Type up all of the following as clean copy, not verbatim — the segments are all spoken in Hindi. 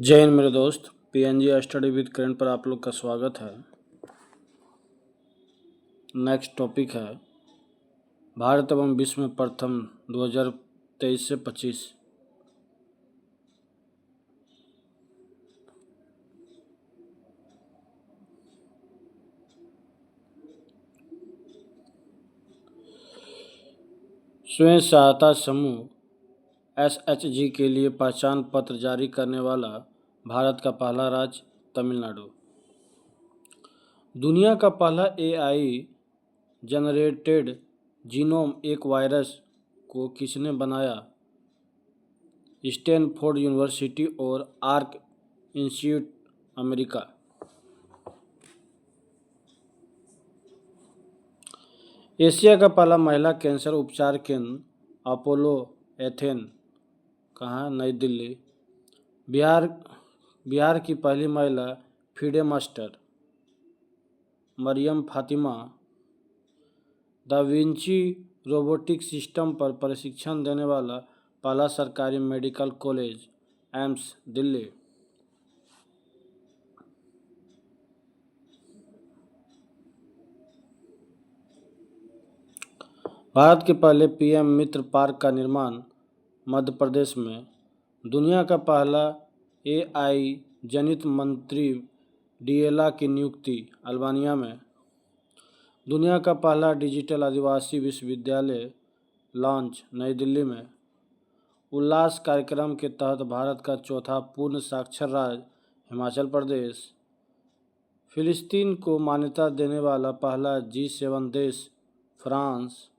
जय हिंद मेरे दोस्त। पीएनजी स्टडी विद करण पर आप लोग का स्वागत है। नेक्स्ट टॉपिक है भारत एवं विश्व में प्रथम 2023 से 25। स्वयं सहायता समूह एसएचजी के लिए पहचान पत्र जारी करने वाला भारत का पहला राज्य तमिलनाडु। दुनिया का पहला एआई जनरेटेड जीनोम एक वायरस को किसने बनाया? स्टैनफोर्ड यूनिवर्सिटी और आर्क इंस्टीट्यूट, अमेरिका। एशिया का पहला महिला कैंसर उपचार केंद्र अपोलो एथेन, कहाँ? नई दिल्ली। बिहार की पहली महिला FIDE master Maryam Fatima. Da Vinci robotic system पर प्रशिक्षण देने वाला पहला सरकारी medical college AIIMS, Delhi. Bharat के पहले पीएम मित्र पार्क का निर्माण मध्य प्रदेश में। दुनिया का पहला एआई जनित मंत्री डिएला की नियुक्ति अल्बानिया में। दुनिया का पहला डिजिटल आदिवासी विश्वविद्यालय लॉन्च, नई दिल्ली में। उल्लास कार्यक्रम के तहत भारत का चौथा पूर्ण साक्षर राज्य हिमाचल प्रदेश। फिलिस्तीन को मान्यता देने वाला पहला G7 देश फ्रांस।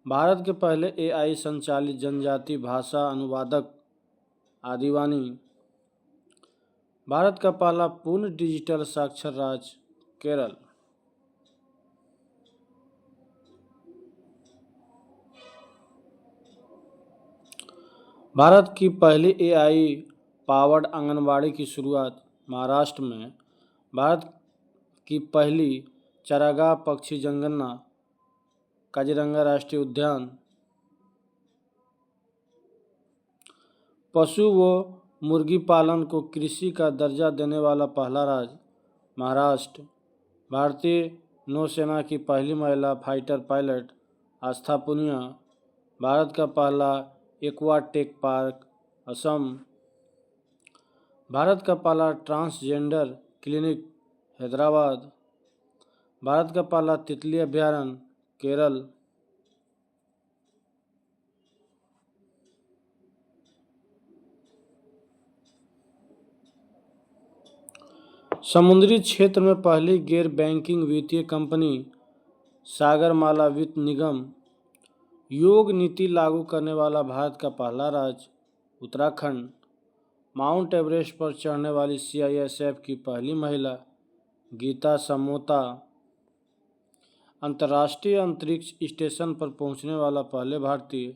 भारत के पहले एआई संचालित जनजाति भाषा अनुवादक आदिवानी। भारत का पहला पूर्ण डिजिटल साक्षर राज्य केरल। भारत की पहली एआई पावर्ड आंगनबाड़ी की शुरुआत महाराष्ट्र में। भारत की पहली चारागाह पक्षी जनगणना काजीरंगा राष्ट्रीय उद्यान। पशु व मुर्गी पालन को कृषि का दर्जा देने वाला पहला राज्य महाराष्ट्र। भारतीय नौसेना की पहली महिला फाइटर पायलट आस्था पुनिया। भारत का पहला एक्वाटेक पार्क असम। भारत का पहला ट्रांसजेंडर क्लिनिक हैदराबाद। भारत का पहला तितली अभयारण्य केरल। समुद्री क्षेत्र में पहली गैर बैंकिंग वित्तीय कंपनी सागरमाला वित्त निगम। योग नीति लागू करने वाला भारत का पहला राज्य उत्तराखंड। माउंट एवरेस्ट पर चढ़ने वाली सीआईएसएफ की पहली महिला गीता समोता। अंतर्राष्ट्रीय अंतरिक्ष स्टेशन पर पहुंचने वाला पहले भारतीय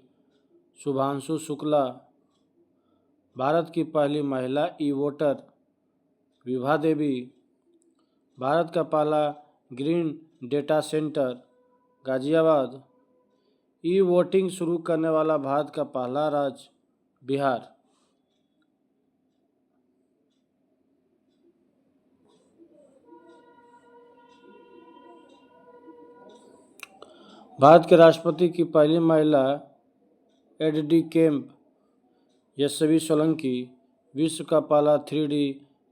शुभांशु शुक्ला। भारत की पहली महिला ई वोटर विभा देवी। भारत का पहला green data centre Ghaziabad. E voting शुरू करने वाला भारत का पहला राज्य बिहार। भारत के राष्ट्रपति की पहली महिला एडडी केम्प यशस्वी सोलंकी। विश्व का पहला 3D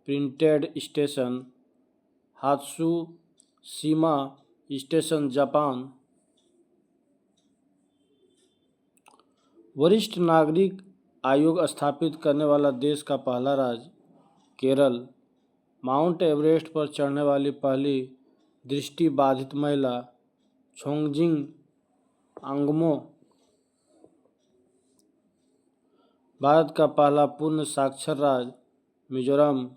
printed station Hatsushima station, Japan. वरिष्ठ नागरिक आयोग स्थापित करने वाला देश का पहला राज्य केरल। माउंट एवरेस्ट पर चढ़ने वाली पहली दृष्टिबाधित महिला छोंगजिंग आंगमो। भारत का पहला पूर्ण साक्षर राज्य मिजोरम।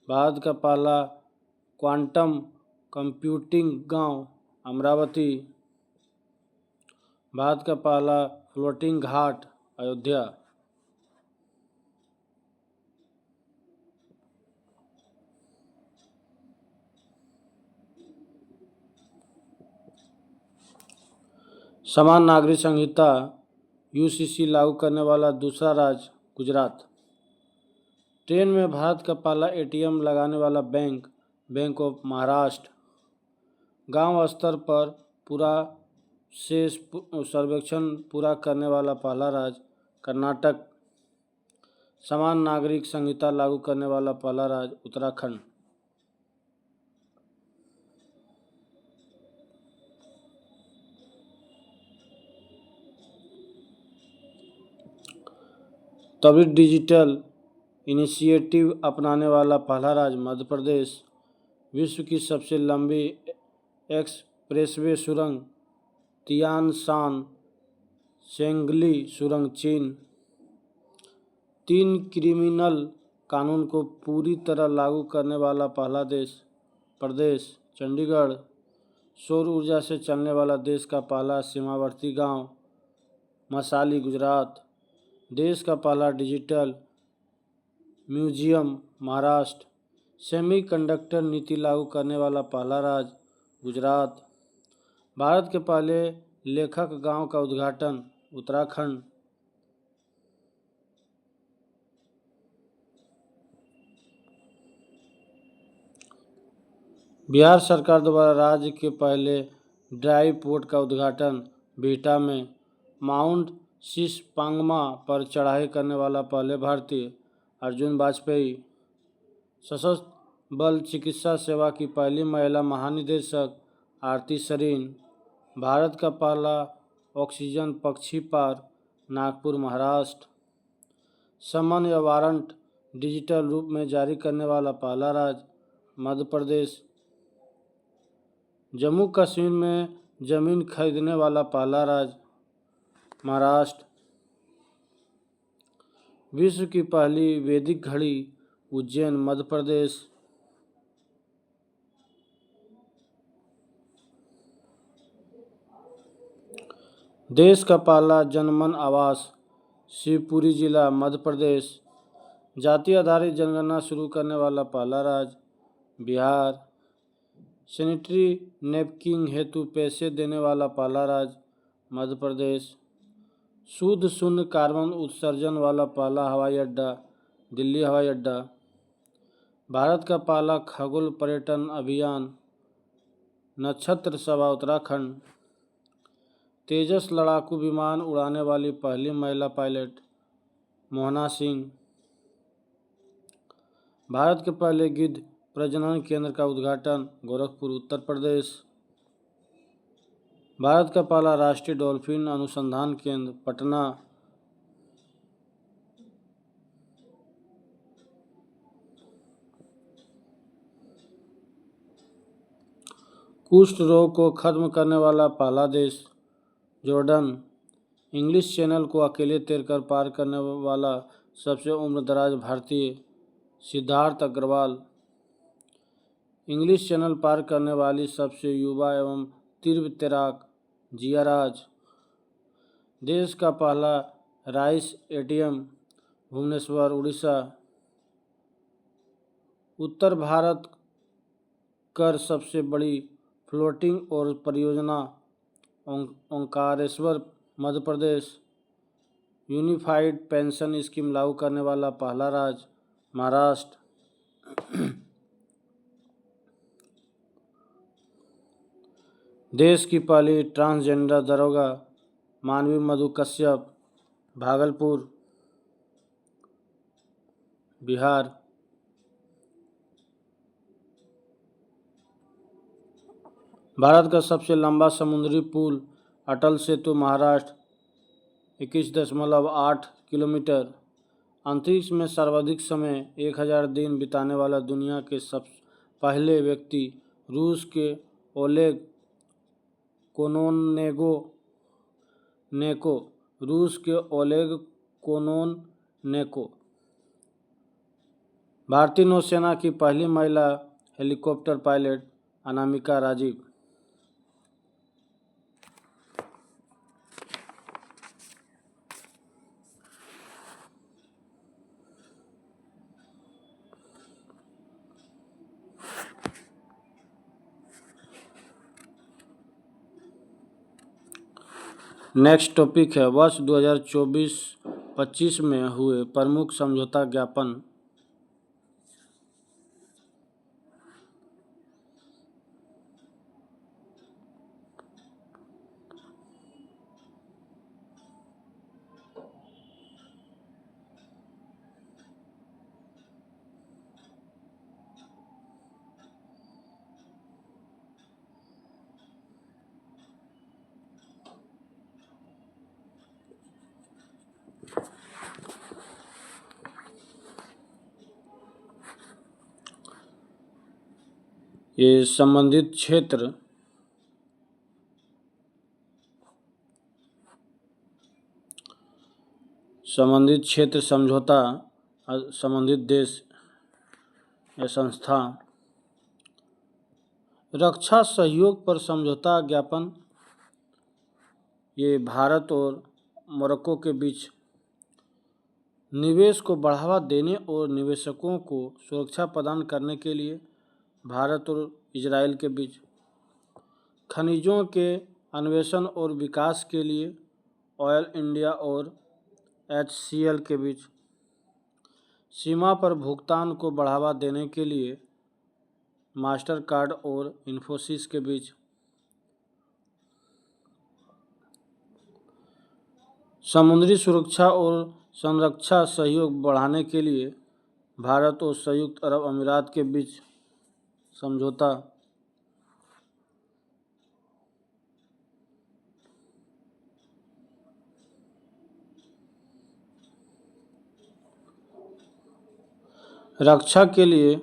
भारत का पहला क्वांटम कंप्यूटिंग गांव अमरावती। भारत का पहला फ्लोटिंग घाट अयोध्या। समान नागरिक संहिता यूसीसी लागू करने वाला दूसरा राज्य गुजरात। ट्रेन में भारत का पहला एटीएम लगाने वाला बैंक बैंक ऑफ महाराष्ट्र। गांव स्तर पर पूरा शेष सर्वेक्षण पूरा करने वाला पहला राज्य कर्नाटक। समान नागरिक संहिता लागू करने वाला पहला राज्य उत्तराखंड। तभी डिजिटल इनिशिएटिव अपनाने वाला पहला राज्य मध्य प्रदेश। विश्व की सबसे लंबी एक्सप्रेसवे सुरंग तियानशान सेंगली सुरंग चीन। 3 क्रिमिनल कानून को पूरी तरह लागू करने वाला पहला प्रदेश चंडीगढ़। सौर ऊर्जा से चलने वाला देश का पहला सीमावर्ती गांव मसाली गुजरात। देश का पहला डिजिटल म्यूजियम महाराष्ट्र। सेमीकंडक्टर नीति लागू करने वाला पहला राज्य गुजरात। भारत के पहले लेखक गांव का उद्घाटन उत्तराखंड। बिहार सरकार द्वारा राज्य के पहले ड्राई पोर्ट का उद्घाटन बिहटा में। माउंट शीशपांगमा पर चढ़ाई करने वाला पहले भारतीय अर्जुन वाजपेयी। सशस्त्र बल चिकित्सा सेवा की पहली महिला महानिदेशक आरती सरीन। भारत का पहला ऑक्सीजन पक्षी पार्क नागपुर महाराष्ट्र। समन या वारंट डिजिटल रूप में जारी करने वाला पहला राज्य मध्य प्रदेश। जम्मू कश्मीर में जमीन खरीदने वाला पहला राज्य महाराष्ट्र। विश्व की पहली वैदिक घड़ी उज्जैन मध्य प्रदेश। देश का पहला जनमन आवास शिवपुरी जिला मध्य प्रदेश। जाति आधारित जनगणना शुरू करने वाला पहला राज्य बिहार। सैनिटरी नैपकिन हेतु पैसे देने वाला पहला राज्य मध्य प्रदेश। शुद्ध शून्य कार्बन उत्सर्जन वाला पहला हवाई अड्डा दिल्ली हवाई अड्डा। भारत का पहला खगोल पर्यटन अभियान नक्षत्र सभा उत्तराखंड। तेजस लड़ाकू विमान उड़ाने वाली पहली महिला पायलट मोहना सिंह। भारत के पहले गिद्ध प्रजनन केंद्र का उद्घाटन गोरखपुर उत्तर प्रदेश। भारत का पहला राष्ट्रीय डॉल्फिन अनुसंधान केंद्र पटना। कुष्ठ रोग को खत्म करने वाला पहला देश जॉर्डन। इंग्लिश चैनल को अकेले तैरकर पार करने वाला सबसे उम्रदराज भारतीय सिद्धार्थ अग्रवाल। इंग्लिश चैनल पार करने वाली सबसे युवा एवं तीव्र तैराक जिया राज। देश का पहला राइस एटीएम भुवनेश्वर उड़ीसा। उत्तर भारत कर सबसे बड़ी फ्लोटिंग और परियोजना Omkareshwar Madhya Pradesh. Unified pension scheme लागू करने वाला पहला राज्य महाराष्ट्र। देश की पहली ट्रांसजेंडर दरोगा मानवी मधु कश्यप भागलपुर बिहार। भारत का सबसे लंबा समुद्री पुल अटल सेतु महाराष्ट्र 21.8 किलोमीटर। अंतरिक्ष में सर्वाधिक समय 1000 दिन बिताने वाला दुनिया के पहले व्यक्ति रूस के ओलेग कोनोनेको। रूस के ओलेग कोनोनेको। भारतीय नौसेना की पहली महिला helicopter pilot Anamika Rajiv. Next topic है वर्ष 2024-25 में हुए प्रमुख समझौता ज्ञापन। ये संबंधित क्षेत्र समझौता संबंधित देश या संस्था। रक्षा सहयोग पर समझौता ज्ञापन ये भारत और मोरक्को के बीच निवेश को बढ़ावा देने और निवेशकों को सुरक्षा प्रदान करने के लिए भारत और इजराइल के बीच खनिजों के अन्वेषण और विकास के लिए ऑयल इंडिया और HCL के बीच सीमा पर भुगतान को बढ़ावा देने के लिए मास्टर कार्ड और इन्फोसिस के बीच समुद्री सुरक्षा और संरक्षा सहयोग बढ़ाने के लिए भारत और संयुक्त अरब अमीरात के बीच समझौता। रक्षा के लिए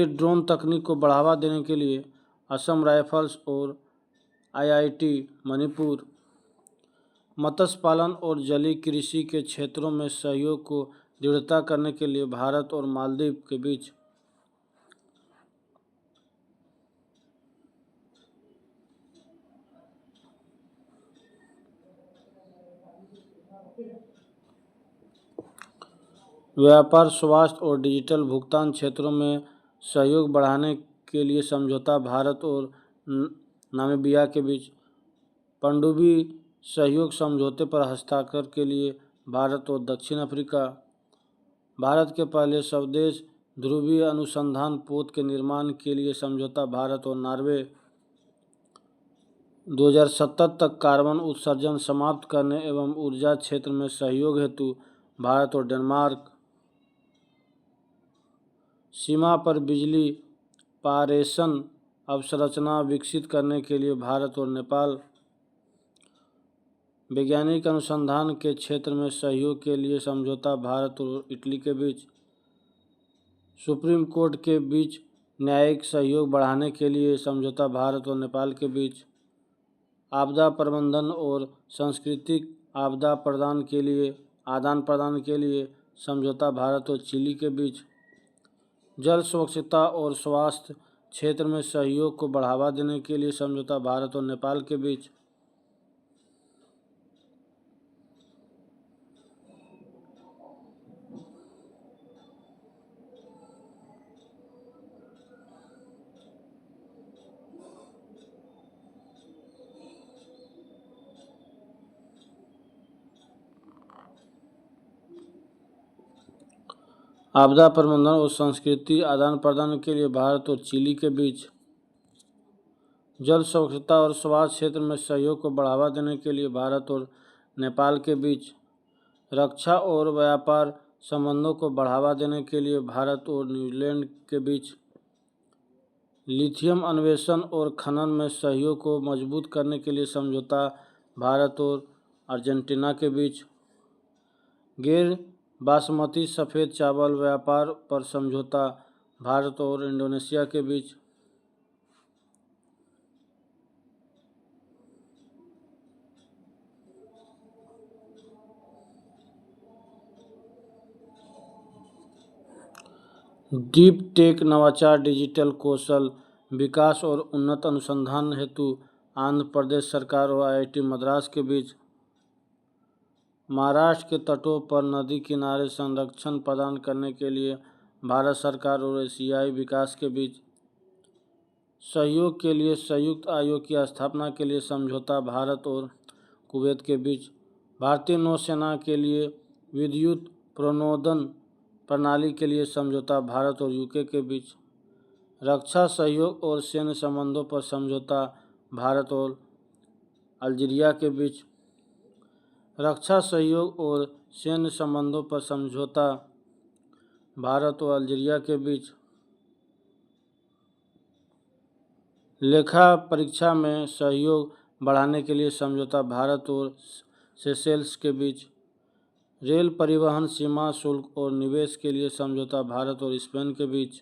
ड्रोन तकनीक को बढ़ावा देने के लिए असम राइफल्स और IIT मणिपुर मत्स्य पालन और जलीय कृषि के क्षेत्रों में सहयोग को दृढ़ता करने के लिए भारत और मालदीव के बीच व्यापार, स्वास्थ्य और डिजिटल भुगतान क्षेत्रों में सहयोग बढ़ाने के लिए समझौता। भारत और नामीबिया के बीच पनडुब्बी सहयोग समझौते पर हस्ताक्षर के लिए भारत और दक्षिण अफ्रीका। भारत के पहले स्वदेश ध्रुवीय अनुसंधान पोत के निर्माण के लिए समझौता। भारत और नॉर्वे 2070 तक कार्बन उत्सर्जन समाप्त करने एवं ऊर्जा क्षेत्र में सहयोग हेतु भारत और डेनमार्क। सीमा पर बिजली पारेषण अवसंरचना विकसित करने के लिए भारत और नेपाल। वैज्ञानिक अनुसंधान के क्षेत्र में सहयोग के लिए समझौता। भारत और इटली के बीच सुप्रीम कोर्ट के बीच न्यायिक सहयोग बढ़ाने के लिए समझौता। भारत और नेपाल के बीच आपदा प्रबंधन और सांस्कृतिक आपदा आदान प्रदान के लिए समझौता। भारत और चिली के बीच जल स्वच्छता और स्वास्थ्य क्षेत्र में सहयोग को बढ़ावा देने के लिए समझौता। भारत और नेपाल के बीच आपदा प्रबंधन और सांस्कृतिक आदान प्रदान के लिए भारत और चिली के बीच जल स्वच्छता और स्वास्थ्य क्षेत्र में सहयोग को बढ़ावा देने के लिए भारत और नेपाल के बीच रक्षा और व्यापार संबंधों को बढ़ावा देने के लिए भारत और न्यूजीलैंड के बीच लिथियम अन्वेषण और खनन में सहयोग को मजबूत करने के लिए समझौता। भारत और अर्जेंटीना के बीच गैर बासमती सफ़ेद चावल व्यापार पर समझौता। भारत और इंडोनेशिया के बीच डीप टेक नवाचार डिजिटल कौशल विकास और उन्नत अनुसंधान हेतु आंध्र प्रदेश सरकार और IIT मद्रास के बीच महाराष्ट्र के तटों पर नदी किनारे संरक्षण प्रदान करने के लिए भारत सरकार और एशियाई विकास के बीच सहयोग के लिए संयुक्त आयोग की स्थापना के लिए समझौता। भारत और कुवैत के बीच भारतीय नौसेना के लिए विद्युत प्रणोदन प्रणाली के लिए समझौता। भारत और UK के बीच रक्षा सहयोग और सैन्य संबंधों पर समझौता। भारत और अल्जीरिया के बीच रक्षा सहयोग और सैन्य संबंधों पर समझौता। भारत और अल्जीरिया के बीच लेखा परीक्षा में सहयोग बढ़ाने के लिए समझौता। भारत और सेशेल्स के बीच रेल परिवहन, सीमा शुल्क और निवेश के लिए समझौता भारत और स्पेन के बीच।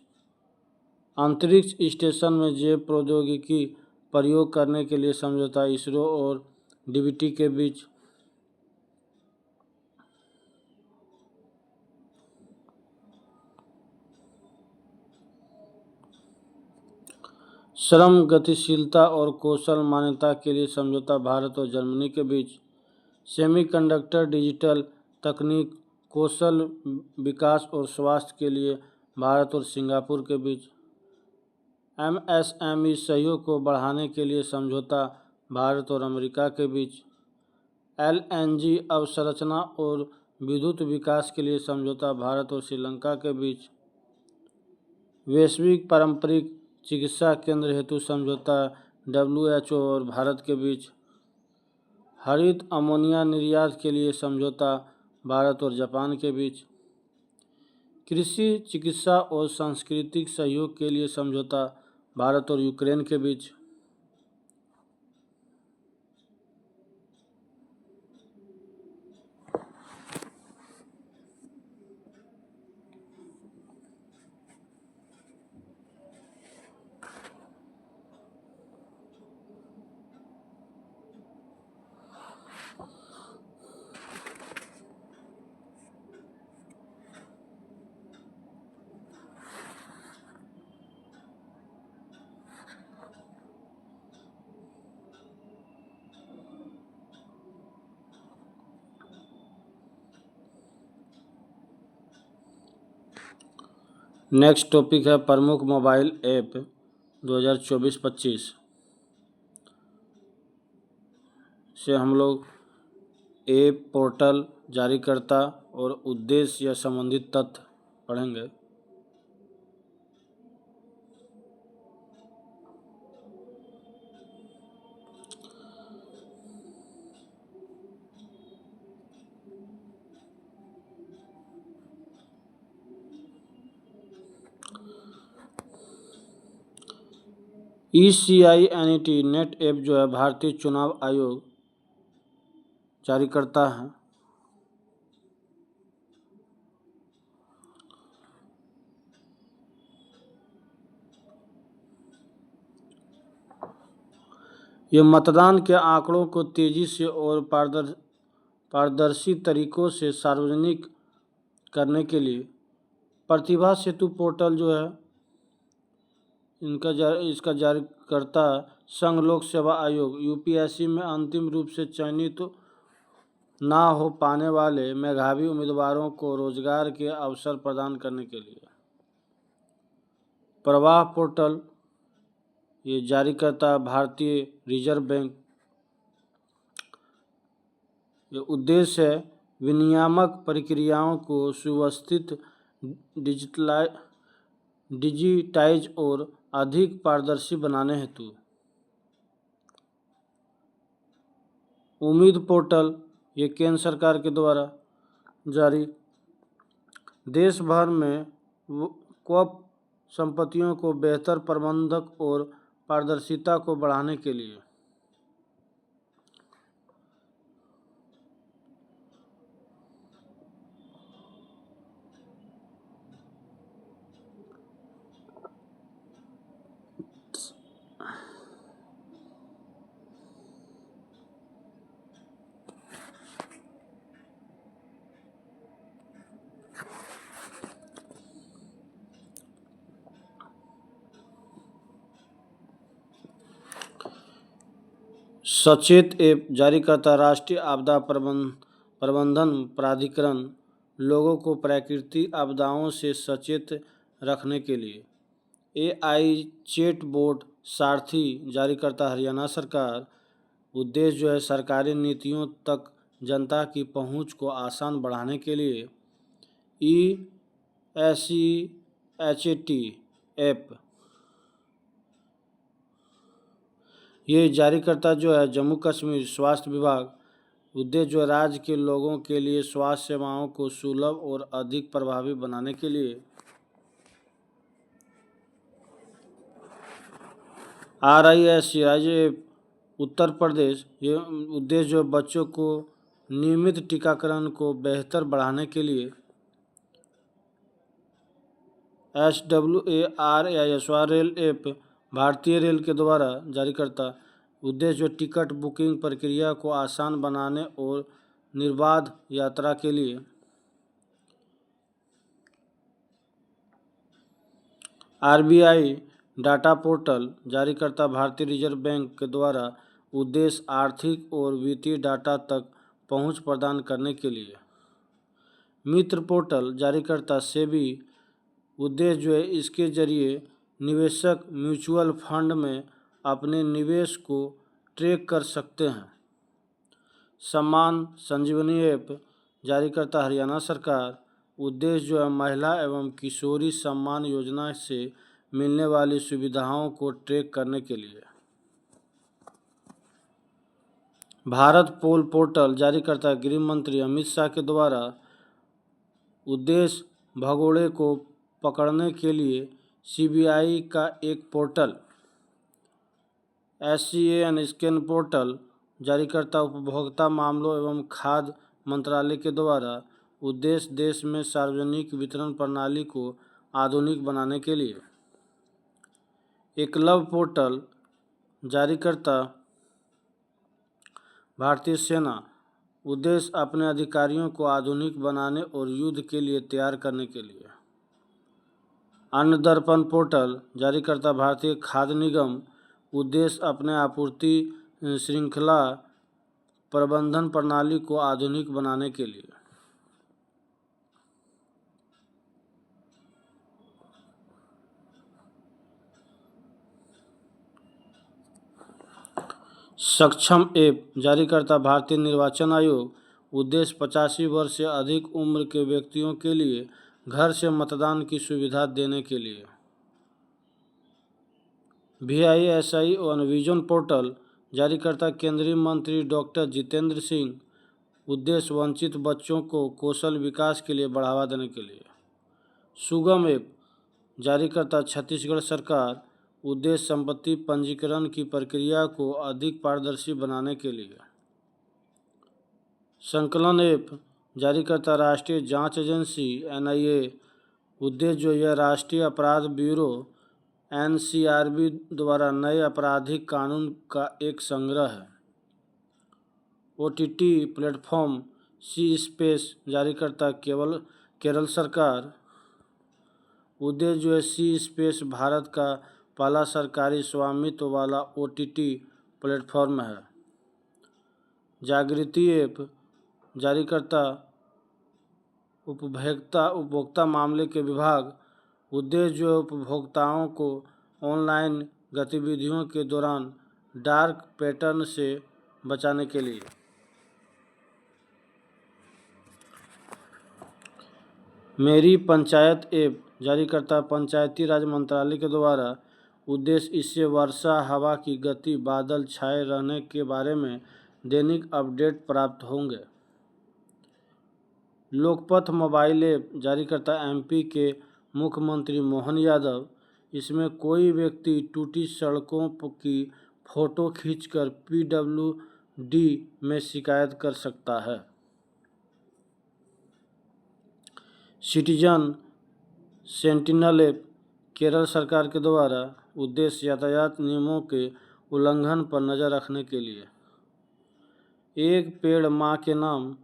अंतरिक्ष स्टेशन में जैव प्रौद्योगिकी प्रयोग करने के लिए समझौता इसरो और डीबीटी के बीच। श्रम गतिशीलता और कौशल मान्यता के लिए समझौता भारत और जर्मनी के बीच। सेमीकंडक्टर, डिजिटल तकनीक, कौशल विकास और स्वास्थ्य के लिए भारत और सिंगापुर के बीच। एमएसएमई सहयोग को बढ़ाने के लिए समझौता भारत और अमेरिका के बीच। एलएनजी अवसंरचना और विद्युत विकास के लिए समझौता भारत और श्रीलंका के बीच। वैश्विक पारंपरिक चिकित्सा केंद्र हेतु समझौता डब्ल्यूएचओ और भारत के बीच। हरित अमोनिया निर्यात के लिए समझौता भारत और जापान के बीच। कृषि, चिकित्सा और सांस्कृतिक सहयोग के लिए समझौता भारत और यूक्रेन के बीच। नेक्स्ट टॉपिक है प्रमुख मोबाइल ऐप 2024-25 से हम लोग ऐप, पोर्टल, जारीकर्ता और उद्देश्य या संबंधित तथ्य पढ़ेंगे। ECINET नेट ऐप जो है भारतीय चुनाव आयोग जारी करता है। ये मतदान के आंकड़ों को तेजी से और पारदर्शी तरीकों से सार्वजनिक करने के लिए प्रतिभा सेतु पोर्टल जो है इसका जारीकर्ता संघ लोक सेवा आयोग यूपीएससी में अंतिम रूप से चयनित ना हो पाने वाले मेधावी उम्मीदवारों को रोजगार के अवसर प्रदान करने के लिए। प्रवाह पोर्टल ये जारी करता भारतीय रिजर्व बैंक। ये उद्देश्य है विनियामक प्रक्रियाओं को सुव्यवस्थित, डिजिटाइज और अधिक पारदर्शी बनाने हेतु। उम्मीद पोर्टल ये केंद्र सरकार के द्वारा जारी देश भर में वक्फ संपत्तियों को बेहतर प्रबंधक और पारदर्शिता को बढ़ाने के लिए। सचेत ऐप जारी करता राष्ट्रीय आपदा प्रबंधन प्राधिकरण लोगों को प्राकृतिक आपदाओं से सचेत रखने के लिए। AI चैट बोट सारथी जारी करता हरियाणा सरकार। उद्देश्य जो है सरकारी नीतियों तक जनता की पहुंच को आसान बढ़ाने के लिए। ESCHAT ऐप ये जारीकर्ता जो है जम्मू कश्मीर स्वास्थ्य विभाग। उद्देश्य जो है राज्य के लोगों के लिए स्वास्थ्य सेवाओं को सुलभ और अधिक प्रभावी बनाने के लिए। RIS राज्य उत्तर प्रदेश ये उद्देश्य जो बच्चों को नियमित टीकाकरण को बेहतर बढ़ाने के लिए SWARL ऐप भारतीय रेल के द्वारा जारी करता उद्देश्य जो टिकट बुकिंग प्रक्रिया को आसान बनाने और निर्बाध यात्रा के लिए RBI डाटा पोर्टल जारी करता भारतीय रिजर्व बैंक के द्वारा उद्देश्य आर्थिक और वित्तीय डाटा तक पहुंच प्रदान करने के लिए मित्र पोर्टल जारी करता सेबी उद्देश्य जो है इसके जरिए निवेशक म्यूचुअल फंड में अपने निवेश को ट्रैक कर सकते हैं। सम्मान संजीवनी ऐप जारी करता हरियाणा सरकार उद्देश्य जो है महिला एवं किशोरी सम्मान योजना से मिलने वाली सुविधाओं को ट्रैक करने के लिए भारत पोल पोर्टल जारी करता गृह मंत्री अमित शाह के द्वारा उद्देश्य भगोड़े को पकड़ने के लिए CBI का एक पोर्टल SCAN स्कैन पोर्टल जारी करता उपभोक्ता मामलों एवं खाद्य मंत्रालय के द्वारा उद्देश्य देश में सार्वजनिक वितरण प्रणाली को आधुनिक बनाने के लिए एकलव्य पोर्टल जारी करता भारतीय सेना उद्देश्य अपने अधिकारियों को आधुनिक बनाने और युद्ध के लिए तैयार करने के लिए अन्न दर्पण पोर्टल जारी करता भारतीय खाद्य निगम उद्देश्य अपने आपूर्ति श्रृंखला प्रबंधन प्रणाली को आधुनिक बनाने के लिए सक्षम ऐप जारी करता भारतीय निर्वाचन आयोग उद्देश्य 85 वर्ष से अधिक उम्र के व्यक्तियों के लिए घर से मतदान की सुविधा देने के लिए VISI और विजन पोर्टल जारी करता केंद्रीय मंत्री डॉक्टर जितेंद्र सिंह उद्देश्य वंचित बच्चों को कौशल विकास के लिए बढ़ावा देने के लिए सुगम ऐप जारी करता छत्तीसगढ़ सरकार उद्देश्य संपत्ति पंजीकरण की प्रक्रिया को अधिक पारदर्शी बनाने के लिए संकलन ऐप जारी करता राष्ट्रीय जांच एजेंसी NIA उद्देश्य जो यह राष्ट्रीय अपराध ब्यूरो NCRB द्वारा नए आपराधिक कानून का एक संग्रह है OTT प्लेटफॉर्म सी स्पेस जारी करता केरल सरकार उद्देश्य जो है सी स्पेस भारत का पहला सरकारी स्वामित्व वाला OTT प्लेटफॉर्म है जागृति ऐप जारी करता उपभोक्ता मामले के विभाग उद्देश्य जो है उपभोक्ताओं को ऑनलाइन गतिविधियों के दौरान डार्क पैटर्न से बचाने के लिए मेरी पंचायत ऐप जारी करता पंचायती राज मंत्रालय के द्वारा उद्देश्य इससे वर्षा हवा की गति बादल छाए रहने के बारे में दैनिक अपडेट प्राप्त होंगे लोकपथ मोबाइल ऐप जारी करता MP के मुख्यमंत्री मोहन यादव इसमें कोई व्यक्ति टूटी सड़कों की फोटो खींचकर PWD में शिकायत कर सकता है सिटीजन सेंटिनल ऐप केरल सरकार के द्वारा उद्देश्य यातायात नियमों के उल्लंघन पर नज़र रखने के लिए एक पेड़ मां के नाम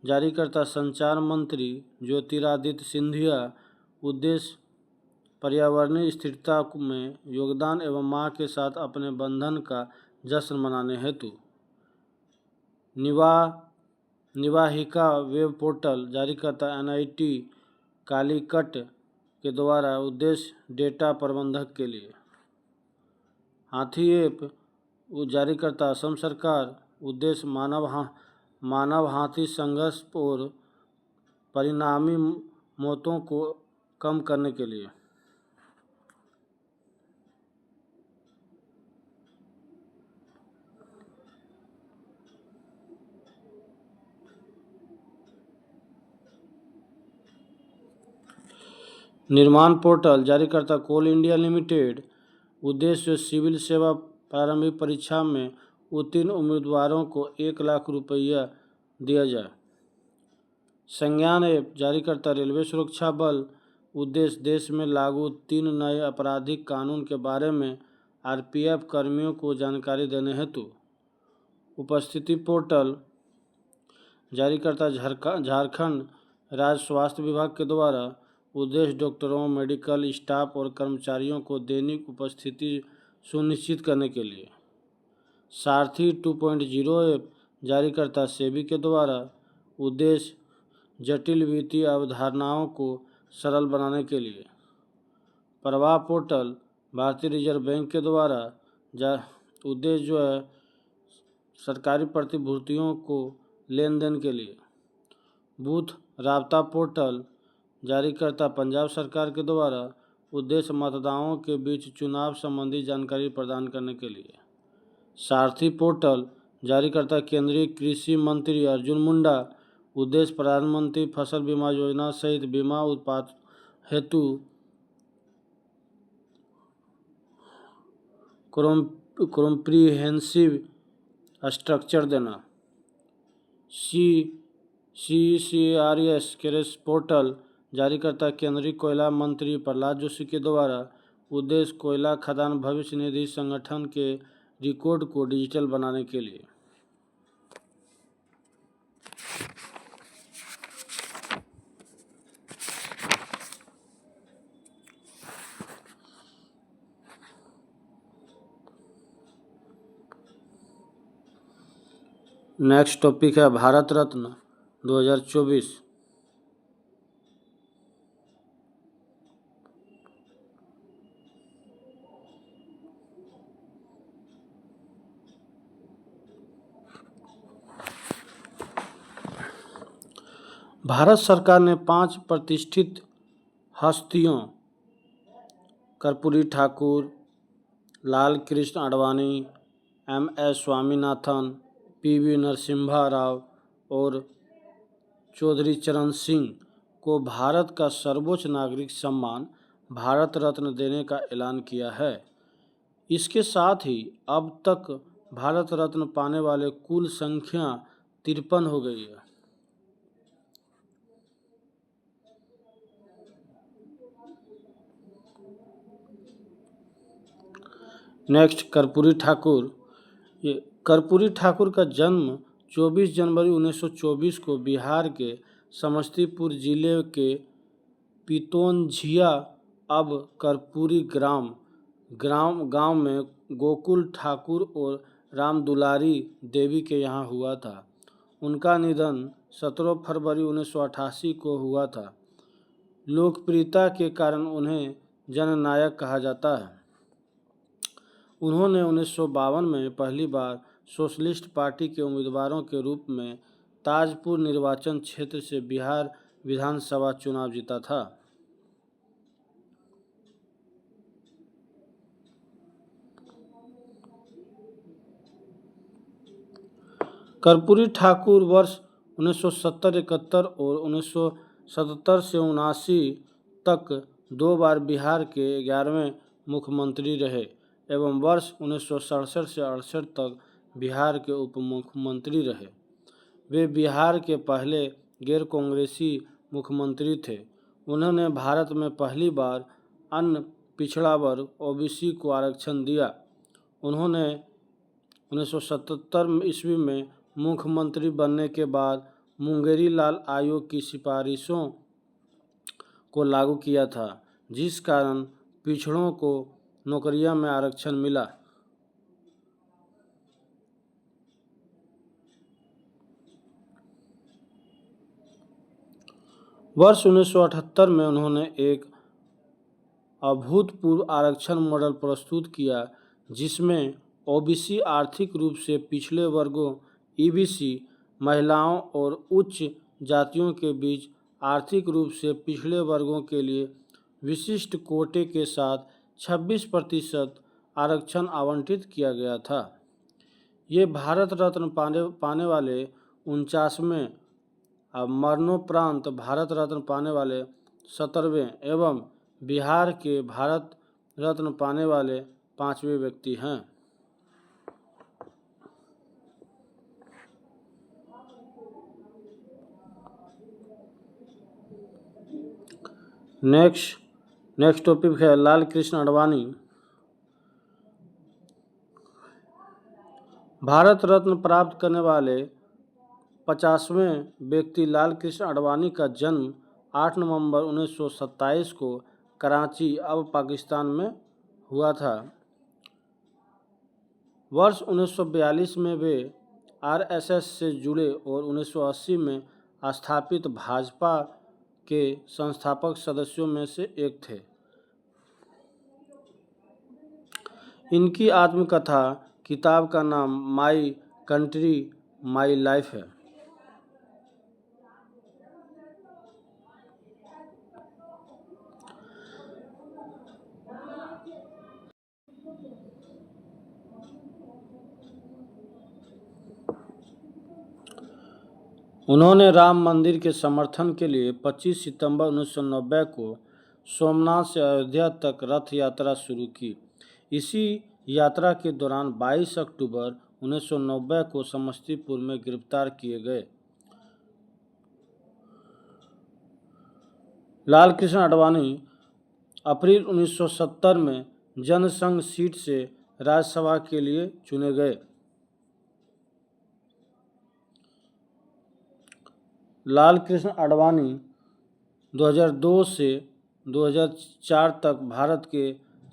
जारी करता संचार मंत्री ज्योतिरादित्य सिंधिया उद्देश्य पर्यावरणीय स्थिरता में योगदान एवं मां के साथ अपने बंधन का जश्न मनाने हेतु निवाहिका वेब पोर्टल जारी करता NIT कालीकट के द्वारा उद्देश्य डेटा प्रबंधक के लिए हाथी ऐप जारी करता असम सरकार उद्देश्य मानव हाथी संघर्ष और परिणामी मौतों को कम करने के लिए निर्माण पोर्टल जारी करता कोल इंडिया लिमिटेड उद्देश्य सिविल सेवा प्रारंभिक परीक्षा में उत्तीर्ण उम्मीदवारों को 1 लाख रुपया दिया जाए। संज्ञान ऐप जारीकर्ता रेलवे सुरक्षा बल। उद्देश्य देश में लागू 3 नए आपराधिक कानून के बारे में आरपीएफ कर्मियों को जानकारी देने हेतु। उपस्थिति पोर्टल जारीकर्ता झारखंड राज्य स्वास्थ्य विभाग के द्वारा। उद्देश्य डॉक्टरों, मेडिकल स्टाफ और कर्मचारियों को दैनिक उपस्थिति सुनिश्चित करने के लिए। सारथी 2.0 ऐप जारीकर्ता सेबी के द्वारा। उद्देश्य जटिल वित्तीय अवधारणाओं को सरल बनाने के लिए। प्रवाह पोर्टल भारतीय रिजर्व बैंक के द्वारा। उद्देश्य जो है सरकारी प्रतिभूतियों को लेन देन के लिए। बूथ राबता पोर्टल जारीकर्ता पंजाब सरकार के द्वारा। उद्देश्य मतदाताओं के बीच चुनाव संबंधी जानकारी प्रदान करने के लिए। सारथी पोर्टल जारीकर्ता केंद्रीय कृषि मंत्री अर्जुन मुंडा। उद्देश्य प्रधानमंत्री फसल बीमा योजना सहित बीमा उत्पाद हेतु कॉम्प्रिहेंसिव स्ट्रक्चर देना। CCRS केरेस पोर्टल जारीकर्ता केंद्रीय कोयला मंत्री प्रहलाद जोशी के द्वारा। उद्देश्य कोयला खदान भविष्य निधि संगठन के रिकॉर्ड को डिजिटल बनाने के लिए। नेक्स्ट टॉपिक है भारत रत्न 2024। भारत सरकार ने 5 प्रतिष्ठित हस्तियों कर्पूरी ठाकुर, लाल कृष्ण आडवाणी, MS स्वामीनाथन, PV नरसिम्हा राव और चौधरी चरण सिंह को भारत का सर्वोच्च नागरिक सम्मान भारत रत्न देने का ऐलान किया है। इसके साथ ही अब तक भारत रत्न पाने वाले कुल संख्या 53 हो गई है। नेक्स्ट कर्पूरी ठाकुर। ये कर्पूरी ठाकुर का जन्म 24 जनवरी 1924 को बिहार के समस्तीपुर जिले के पितौंझिया अब कर्पूरी गांव में गोकुल ठाकुर और राम दुलारी देवी के यहाँ हुआ था। उनका निधन 17 फरवरी 1988 को हुआ था। लोकप्रियता के कारण उन्हें जननायक कहा जाता है। उन्होंने 1952 में पहली बार सोशलिस्ट पार्टी के उम्मीदवारों के रूप में ताजपुर निर्वाचन क्षेत्र से बिहार विधानसभा चुनाव जीता था। कर्पूरी ठाकुर वर्ष 1970-71 और 1977 से 79 तक 2 बार बिहार के 11वें मुख्यमंत्री रहे एवं वर्ष 1967 से 68 तक बिहार के उप मुख्यमंत्री रहे। वे बिहार के पहले गैर कांग्रेसी मुख्यमंत्री थे। उन्होंने भारत में पहली बार अन्य पिछड़ा वर्ग OBC को आरक्षण दिया। उन्होंने 1977 ईस्वी में मुख्यमंत्री बनने के बाद मुंगेरी लाल आयोग की सिफारिशों को लागू किया था, जिस कारण पिछड़ों को नौकरियों में आरक्षण मिला। वर्ष 1978 में उन्होंने एक अभूतपूर्व आरक्षण मॉडल प्रस्तुत किया, जिसमें OBC आर्थिक रूप से पिछड़े वर्गों EBC, महिलाओं और उच्च जातियों के बीच आर्थिक रूप से पिछड़े वर्गों के लिए विशिष्ट कोटे के साथ 26% आरक्षण आवंटित किया गया था। ये भारत रत्न पाने वाले 49वें, मरणोपरांत भारत रत्न पाने वाले 17वें एवं बिहार के भारत रत्न पाने वाले 5वें व्यक्ति हैं। नेक्स्ट टॉपिक है लाल कृष्ण आडवाणी। भारत रत्न प्राप्त करने वाले 50वें व्यक्ति लाल कृष्ण आडवाणी का जन्म 8 नवंबर 1927 को कराची, अब पाकिस्तान में हुआ था। वर्ष 1942 में वे आरएसएस से जुड़े और 1980 में स्थापित भाजपा के संस्थापक सदस्यों में से एक थे। इनकी आत्मकथा किताब का नाम माई कंट्री माई लाइफ है। उन्होंने राम मंदिर के समर्थन के लिए 25 सितंबर 1990 को सोमनाथ से अयोध्या तक रथ यात्रा शुरू की। इसी यात्रा के दौरान 22 अक्टूबर 1990 को समस्तीपुर में गिरफ्तार किए गए। लाल कृष्ण आडवाणी अप्रैल 1970 में जनसंघ सीट से राज्यसभा के लिए चुने गए। लाल कृष्ण आडवाणी 2002 से 2004 तक भारत के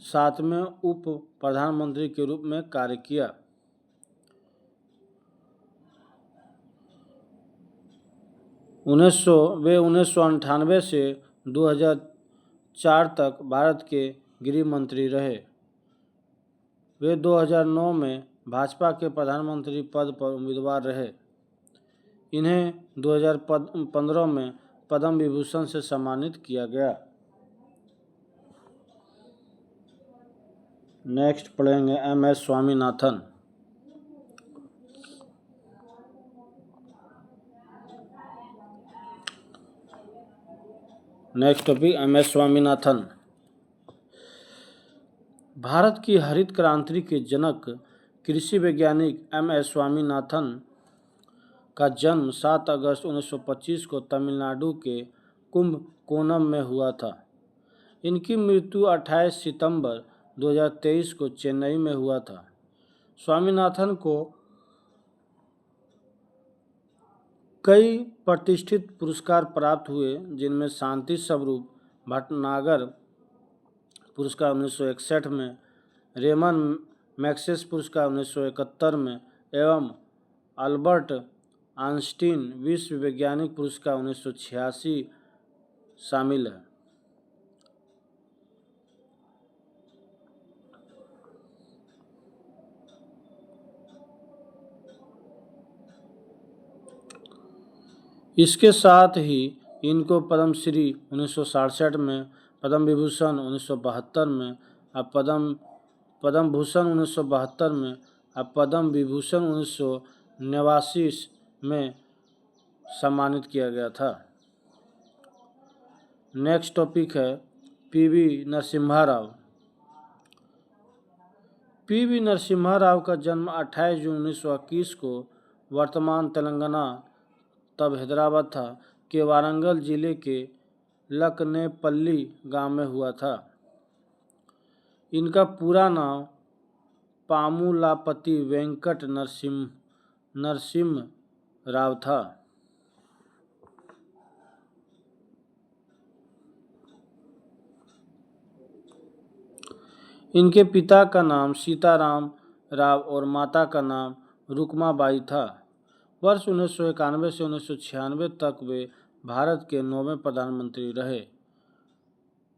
7वें उप प्रधानमंत्री के रूप में कार्य किया। वे 1998 से 2004 तक भारत के गृह मंत्री रहे। वे 2009 में भाजपा के प्रधानमंत्री पद पर उम्मीदवार रहे। इन्हें 2015 में पद्म विभूषण से सम्मानित किया गया। नेक्स्ट पढ़ेंगे M S. Swaminathan. Next topic M S. Swaminathan. Bharat की हरित क्रांति के जनक कृषि वैज्ञानिक एम.एस. स्वामीनाथन का जन्म 7 अगस्त 1925 को तमिलनाडु के कुंभकोणम में हुआ था। इनकी मृत्यु 28 सितंबर 2023 को चेन्नई में हुआ था। स्वामीनाथन को कई प्रतिष्ठित पुरस्कार प्राप्त हुए, जिनमें शांति स्वरूप भटनागर पुरस्कार 1961 में, रेमन मैग्सेसे पुरस्कार 1971 में एवं अल्बर्ट आइंस्टीन विश्व वैज्ञानिक पुरस्कार 1986 शामिल है। इसके साथ ही इनको पद्मश्री 1967 में, पद्म विभूषण 1972 में और पद्म भूषण 1972 में और पद्म विभूषण 1989 में सम्मानित किया गया था। नेक्स्ट टॉपिक है पी.वी. नरसिम्हा राव। पी.वी. नरसिम्हा राव का जन्म 28 जून 1921 को वर्तमान तेलंगाना, तब हैदराबाद था, के वारंगल जिले के लकनेपल्ली गांव में हुआ था। इनका पूरा नाम पामुलापति वेंकट नरसिम्हा राव था। इनके पिता का नाम सीताराम राव और माता का नाम रुकमाबाई था। वर्ष 1991 से 1996 तक वे भारत के 9वें प्रधानमंत्री रहे।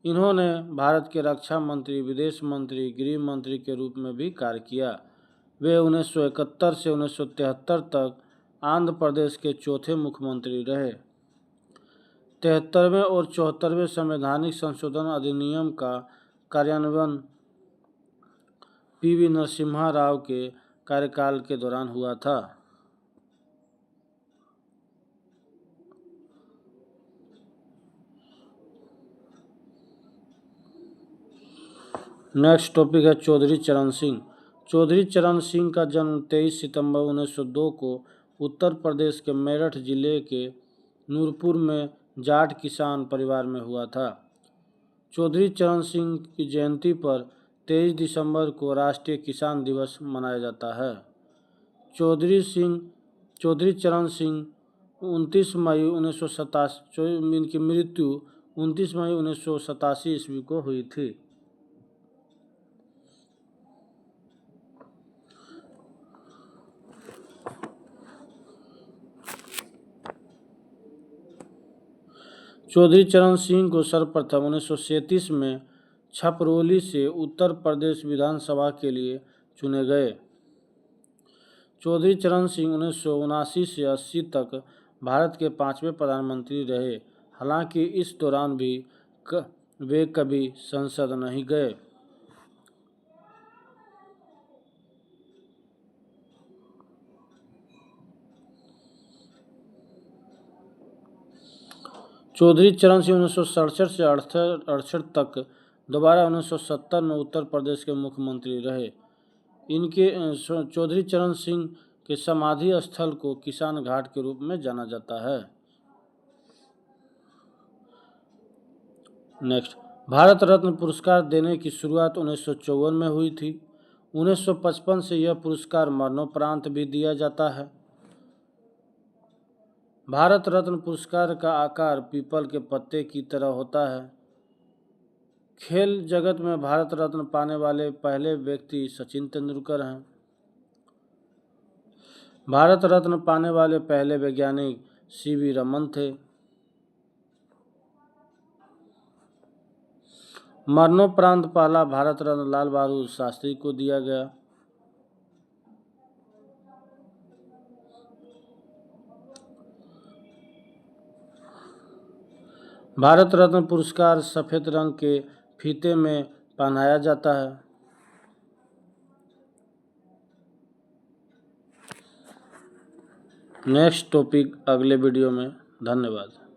इन्होंने भारत के रक्षा मंत्री, विदेश मंत्री, गृह मंत्री के रूप में भी कार्य किया। वे 1971 से 1973 तक आंध्र प्रदेश के चौथे मुख्यमंत्री रहे। 73वें और 74वें संवैधानिक संशोधन अधिनियम का कार्यान्वयन पी.वी. नरसिम्हा राव के कार्यकाल के दौरान हुआ था। नेक्स्ट टॉपिक है चौधरी चरण सिंह। चौधरी चरण सिंह का जन्म 23 सितंबर 1902 को उत्तर प्रदेश के मेरठ जिले के नूरपुर में जाट किसान परिवार में हुआ था। चौधरी चरण सिंह की जयंती पर 23 दिसंबर को राष्ट्रीय किसान दिवस मनाया जाता है। चौधरी चरण सिंह 29 मई 1987, इनकी मृत्यु 29 मई 1987 ईस्वी को हुई थी। चौधरी चरण सिंह को सर्वप्रथम 1937 में छपरौली से उत्तर प्रदेश विधानसभा के लिए चुने गए। चौधरी चरण सिंह 1979 से 80 तक भारत के 5वें प्रधानमंत्री रहे। हालांकि इस दौरान भी वे कभी संसद नहीं गए। चौधरी चरण सिंह 1967 से 68 तक दोबारा 1970 में उत्तर प्रदेश के मुख्यमंत्री रहे। इनके चौधरी चरण सिंह के समाधि स्थल को किसान घाट के रूप में जाना जाता है। नेक्स्ट, भारत रत्न पुरस्कार देने की शुरुआत 1954 में हुई थी। 1955 से यह पुरस्कार मरणोपरांत भी दिया जाता है। भारत रत्न पुरस्कार का आकार पीपल के पत्ते की तरह होता है। खेल जगत में भारत रत्न पाने वाले पहले व्यक्ति सचिन तेंदुलकर हैं। भारत रत्न पाने वाले पहले वैज्ञानिक सीवी रमन थे। मरणोपरांत पहला भारत रत्न लाल बहादुर शास्त्री को दिया गया। भारत रत्न पुरस्कार सफेद रंग के फीते में पहनाया जाता है। नेक्स्ट टॉपिक अगले वीडियो में। धन्यवाद।